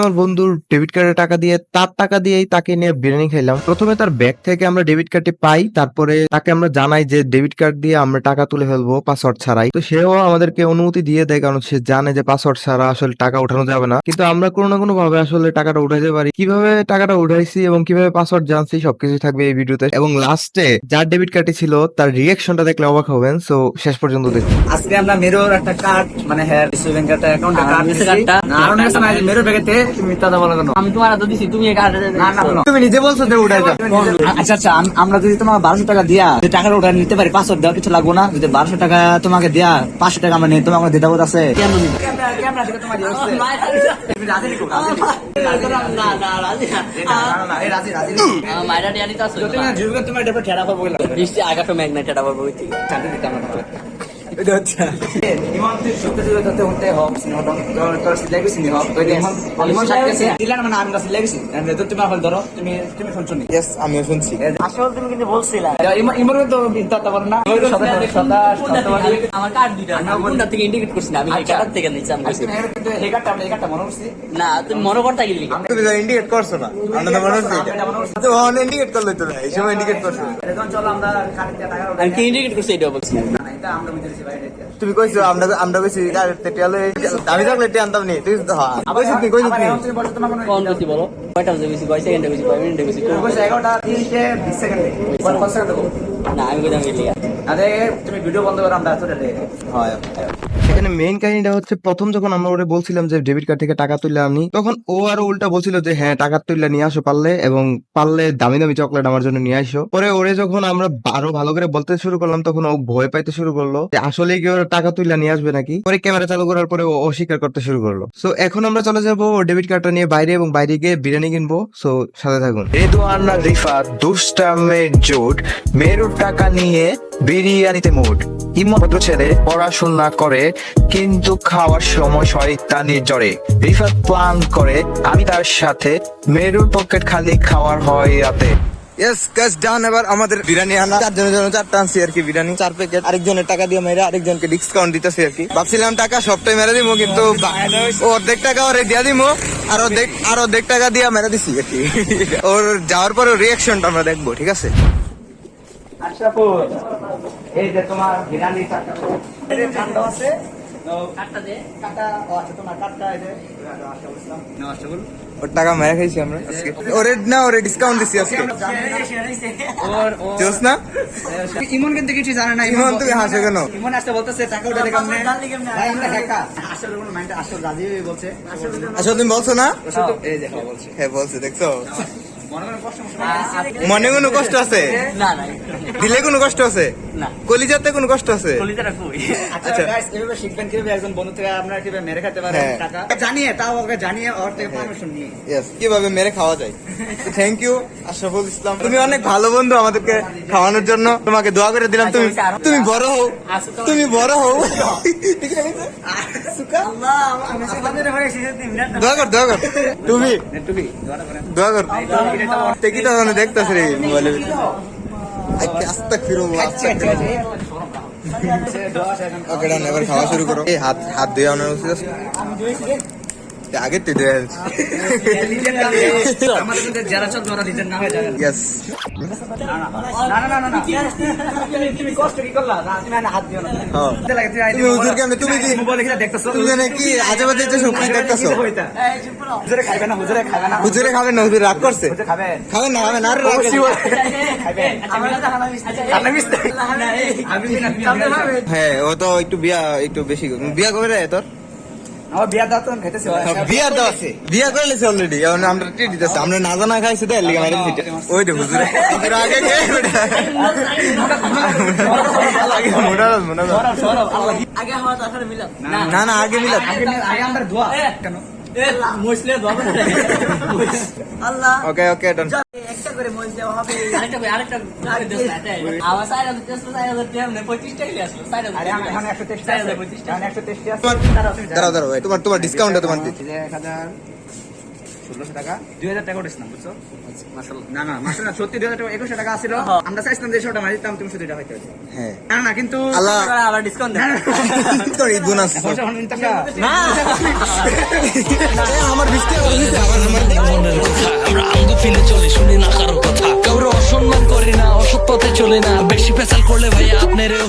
আমার বন্ধুর ডেবিট কার্ডে টাকা দিয়ে তার টাকা দিয়েই তাকে নিয়ে বিরিয়ানি খাইলাম। প্রথমে তার ব্যাগ থেকে আমরা ডেবিট কার্ডটি পাই, তারপরে তাকে আমরা জানাই যে ডেবিট কার্ড দিয়ে আমরা টাকা তুলে ফেলবো পাসওয়ার্ড ছাড়াই। তো সেও আমাদেরকে অনুমতি দিয়ে দেয়, কারণ সে জানে যে পাসওয়ার্ড ছাড়া আসলে টাকা উঠানো যাবে না। কিন্তু আমরা কোনো না কোনো ভাবে আসলে টাকাটা উঠাইতে পারি। কিভাবে টাকাটা উঠাইছি এবং কিভাবে পাসওয়ার্ড জানছি সবকিছু থাকবে এই ভিডিওতে, এবং লাস্টে যার ডেবিট কার্ডটি ছিল তার রিঅ্যাকশনটা দেখলে অবাক হবেন। সো শেষ পর্যন্ত দেখুন। আজকে আমরা মেরোর একটা কার্ড মানে হ্যাঁ ব্যাংকের একটা অ্যাকাউন্টে কার্ড দিছি। না আর অনেক সময় মেরোর ব্যাগেতে তুমি মিথ্যা কথা বলো কেন? আমি তোমার হাতে দিছি, তুমি এই কার্ড না না তুমি নিজে বলছো যে উঠাই দাও। আচ্ছা আচ্ছা আমরা যদি তোমাকে 1200 টাকা দিয়া যদি টাকাটা উঠাই নিতে পারি, পাসওয়ার্ড দেওয়া কিছু লাগবো না? যদি 1200 টাকা তোমাকে দেয়া 500 টাকা আমরা নেই, তোমাকে দিতে বোধ আছে? কেন নিবি? ক্যামেরা থেকে তোমার ইয়ে হচ্ছে তুমি রাজি নিকো রাজি মাইরা ডিয়ানি তো আছে তুমি জীবকে তোমার এটা ঠেড়া পাবো বলে নিশ্চয় আগাটো ম্যাগনেট এটা পাবো ঠিক চাঁদে দিতাম না। এটা হচ্ছে ইমান তুই সত্যি যদি করতে হতে হোক তোর সিলেবাস নি হোক ওই ইমান সাথে দিলেন মানে আমি সিলেবাস আমি তো তুমি আবার ধরো তুমি তুমি শুনছো নি? ইয়েস, আমিও শুনছি। আসলে তুমি কিন্তু বলছিলা ইমান তো বিদ্যাটা বল না ওই সদাবাদী আমার কার্ড দুইটা আমি কোনটা থেকে ইন্ডিকেট করছি না, আমি এই কার্ড থেকে নিছি আমি কিন্তু এই কার্ডটা মনে করছি না, তুমি মনে করতে গেলি তুমি তো ইন্ডিকেট করছো না, আমরা তো মনে হচ্ছে তো অন ইন্ডিকেট করলে তো না, এই সময় ইন্ডিকেট করছো। এখন চলো আমরা কার্ড দিয়ে টাকা আমি কি ইন্ডিকেট করছি এটা বলছি না এটা আমরা বুঝেছি ভাই এটা তুমি কইছো আমরা কইছি টেটিয়ালে আমি থাকলে টেটি আনতাম নি, তুই তো হ্যাঁ কইছিস নি কইছিস নি। তুমি বলছো তোমার কোনো কোন বেশি বলো, কয়টা বাজে বেশি, কয় সেকেন্ডে বেশি, কয় মিনিটে বেশি? তুমি কইছো 11:30 সেকেন্ডে 1 সেকেন্ড দেখো। না আমি কইতাম গেলি আরে তুমি ভিডিও বন্ধ করো আমরা চলে যাই। হয় এখানে মেইন কাহিনীটা হচ্ছে, প্রথম যখন আমরা ওরে বলছিলাম যে ডেবিট কার্ড থেকে টাকা তুললে আনি, তখন ও আরো উল্টা বলছিল যে হ্যাঁ টাকা তুললে নিয়ে আসো পারলে, এবং পারলে দামি দামি চকলেট আমার জন্য নিয়ে আসো। পরে ওরে যখন আমরা আরো ভালো করে বলতে শুরু করলাম, তখন ও ভয় পাইতে শুরু করলো যে আসলে কি ওরা টাকা তুললে নিয়ে আসবে নাকি। পরে ক্যামেরা চালু করার পরে ও অস্বীকার করতে শুরু করলো। সো এখন আমরা চলে যাবো ওর ডেবিট কার্ডটা নিয়ে বাইরে, এবং বাইরে গিয়ে বিরিয়ানি কিনবো। সো সাথে থাকুন। রেদওয়ান আর রিফাত দুষ্টামের জোট, মেরুর টাকা নিয়ে বিরিয়ানিতে মুড। ইমপত্র ছেড়ে পড়াশোনা করে কিন্তু খাওয়ার সময় শয়তানির জ্বরে। রিফাত প্ল্যান করে আমি তার সাথে, মেরুর পকেট খালি খাওয়ার হয় রাতে। ইয়েস গাইস, ডান। এবার আমাদের বিরিয়ানি আনা, চারজনের জন্য 4টা আনছি আর কি বিরিয়ানি, 4 প্যাকেট। আরেকজনের টাকা দিয়ে মেরে আরেকজনকে ডিসকাউন্ট দিতেছি আর কি। ভাবছিলাম টাকা সবটাই মেরে দিব, কিন্তু অর্ধেক টাকা ওরে দিয়া দিব, আর অর্ধেক টাকা দিয়ে মেরে দিছি আর কি। ওর যাওয়ার পরে রিয়াকশনটা আমরা দেখবো, ঠিক আছে? আশরাফুল এই যে তোমার বিরিয়ানি চারটা এই ঠান্ডা আছে কার্ডটা দে কাটা ও আচ্ছা তোমার কাটটা এই যে আশরাফুল ওর টাকা মেরে খাইছি আমরা আজকে। ওরে ডিসকাউন্ট দিছি আজকে। জোস না? ইমন কিন্তু কিছু জানে না। ইমন তুমি হাসো কেন? ইমন আসতে বলতেছে টাকা উঠাতে কেমনে ভাই আমরা হ্যাকা আসলে কোনো মাইন্ড আসলে রাজি বলছে আসলে তুমি বলছো না? এই যে বলছে হ্যাঁ বলছে, দেখছো? মনে কোনো কষ্ট মনে কোনো কষ্ট আছে? না না দিলে কোনো কষ্ট আছে? না কলিজাতে কোনো কষ্ট আছে? কলিজাটা কই? আচ্ছা গাইস এভাবে শিখবেন কিভাবে একজন বন্ধু থেকে আপনারা কিভাবে মেরে খেতে পারেন হ্যাঁ। টাকা জানিয়ে তাও ওকে জানিয়ে ওর থেকে পারমিশন নিয়ে Yes, কিভাবে মেরে খাওয়া যায়। থ্যাংক ইউ আশরাফুল ইসলাম, তুমি অনেক ভালো বন্ধু আমাদেরকে খাওয়ানোর জন্য। তোমাকে দোয়া করে দিলাম, তুমি বড় হও, তুমি বড় হও। ঠিক আছে? আল্লাহ আমি সামনে রে হয়ে শিখে দিই না। দোয়া কর তুমি তুমি দোয়াটা করেন দোয়া কর। টেকিটা মানে দেখতেছ রে মোবাইলে। আস্তে ফিরো ওকে ডান, এবার খাওয়া শুরু করো। এই হাত ধুয়ে আনা উচিত আছে। আগে তুই ধুয়ে আনছিস। আমাদের কিন্তু যারা চল ধরা দিতেন না হয়ে যাবে ইয়েস। না তুমি কষ্ট কি করলা না তুমি হাত দিও না তুমি হুজুর কেমনে, তুমি কি মোবাইলে কি দেখতেছো তুমি জানে কি আজেবাজে যে সব কি দেখতেছো? হুজুরে খাবে না হুজুরে খাবে না হুজুরে খাবেন না? হুজুর রাগ করছে? হুজুরে খাবে খাবেন না আর রাগ করছে। খাবে আমি মিস হ্যাঁ, ও তো একটু বেশি বিয়া করে রে তোর। আমার বিয়া দাও তো খেতেছে বিয়ার দাও আছে, বিয়া করে লেছে অলরেডি। আমরা ট্রিট দিতেছি, আমরা না জানা খাইছি তো এর লিগে মাইরে দিতে। ওই দে হুজুরে আগে কে আগে মোনা আগে হওয়া তো আসলে মিলাম না আগে মিলাদ। আগে আমরা দোয়া কেন মসলে দোয়া করে আল্লাহ ওকে ডান। একটা করে মস দেওয়া হবে। আরেকটা দেশ না এটাই আমার সাইড আছে 4,000 টাকা না 25 টাকা আসলো সাইড আছে। আরে এখন 123 আছে 123 আছে দাঁড়াও ভাই, তোমার ডিসকাউন্টটা তোমার দিচ্ছি। 1600 টাকা 2000 টাকা উঠেছ না বুঝছো মাশাআল্লাহ না মাসে সত্যি 2000 টাকা 2100 টাকা ছিল আমরা চাইছিলাম যে 100 টাকা দিতাম তুমি শুধু এটা হইতে হ্যাঁ না কিন্তু আল্লাহ আবার ডিসকাউন্ট দেন তোর ঈদ বোনাস না আমার ডিসকাউন্ট চলে না, বেশি পেশাল করলে ভাইয়া আপনারেও